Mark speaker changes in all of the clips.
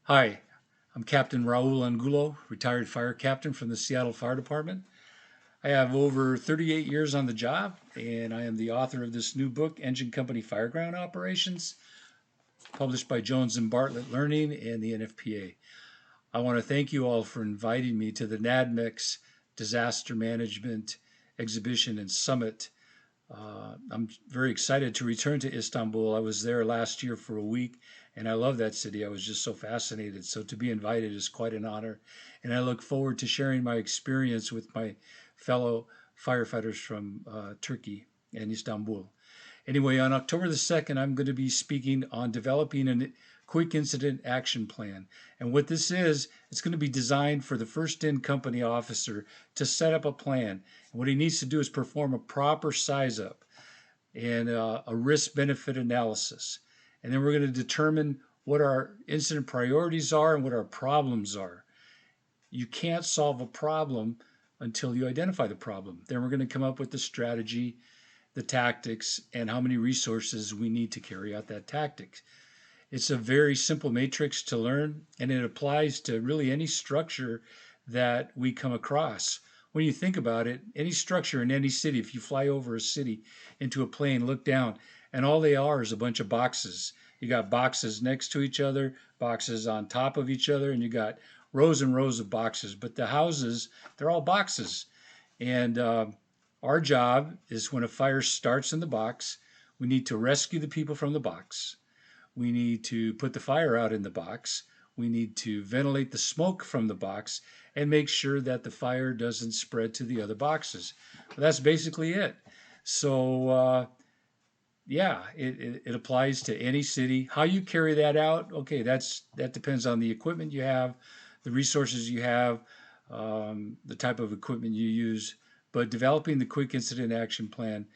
Speaker 1: Hi, I'm Captain Raul Angulo, retired fire captain from the Seattle Fire Department. I have over 38 years on the job, and I am the author of this new book, Engine Company Fireground Operations, published by Jones and Bartlett Learning and the NFPA. I want to thank you all for inviting me to the NADMEX Disaster Management Exhibition and Summit. I'm very excited to return to Istanbul. I was there last year for a week, and I love that city. I was just so fascinated. So to be invited is quite an honor, and I look forward to sharing my experience with my fellow firefighters from Turkey and Istanbul. Anyway, on October the 2nd, I'm going to be speaking on developing a quick incident action plan. And what this is, it's going to be designed for the first in company officer to set up a plan. And what he needs to do is perform a proper size up and a risk benefit analysis. And then we're going to determine what our incident priorities are and what our problems are. You can't solve a problem until you identify the problem. Then we're going to come up with the strategy, the tactics, and how many resources we need to carry out that tactic. It's a very simple matrix to learn, and it applies to really any structure that we come across. When you think about it, any structure in any city, if you fly over a city into a plane, look down, and all they are is a bunch of boxes. You got boxes next to each other, boxes on top of each other, and you got rows and rows of boxes. But the houses, they're all boxes. And our job is when a fire starts in the box, we need to rescue the people from the box. We need to put the fire out in the box. We need to ventilate the smoke from the box and make sure that the fire doesn't spread to the other boxes. But that's basically it. So, yeah, it applies to any city. How you carry that out, okay, that depends on the equipment you have, the resources you have, the type of equipment you use. But developing the quick incident action plan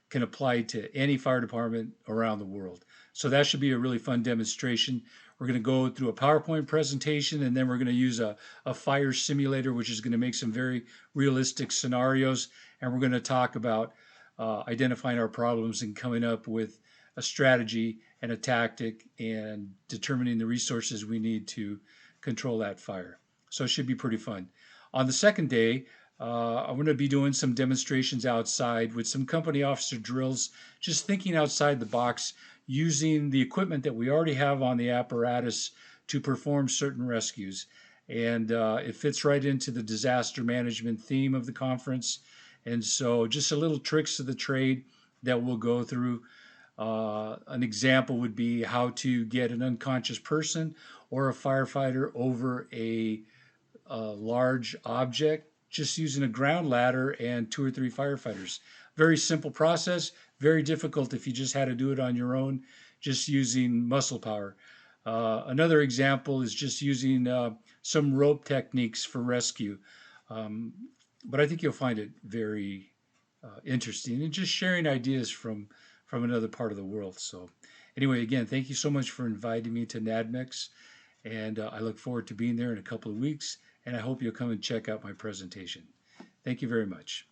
Speaker 1: can apply to any fire department around the world. So that should be a really fun demonstration. We're going to go through a PowerPoint presentation, and then we're going to use a fire simulator, which is going to make some very realistic scenarios. And we're going to talk about identifying our problems and coming up with a strategy and a tactic and determining the resources we need to control that fire. So it should be pretty fun. On the second day, I'm going to be doing some demonstrations outside with some company officer drills, just thinking outside the box, using the equipment that we already have on the apparatus to perform certain rescues. And it fits right into the disaster management theme of the conference. And so just a little tricks of the trade that we'll go through. An example would be how to get an unconscious person or a firefighter over a large object just using a ground ladder and 2 or 3 firefighters. Very simple process, very difficult if you just had to do it on your own, just using muscle power. Another example is just using some rope techniques for rescue. But I think you'll find it very interesting and just sharing ideas from another part of the world. So anyway, again, thank you so much for inviting me to NADMEX, and I look forward to being there in a couple of weeks, and I hope you'll come and check out my presentation. Thank you very much.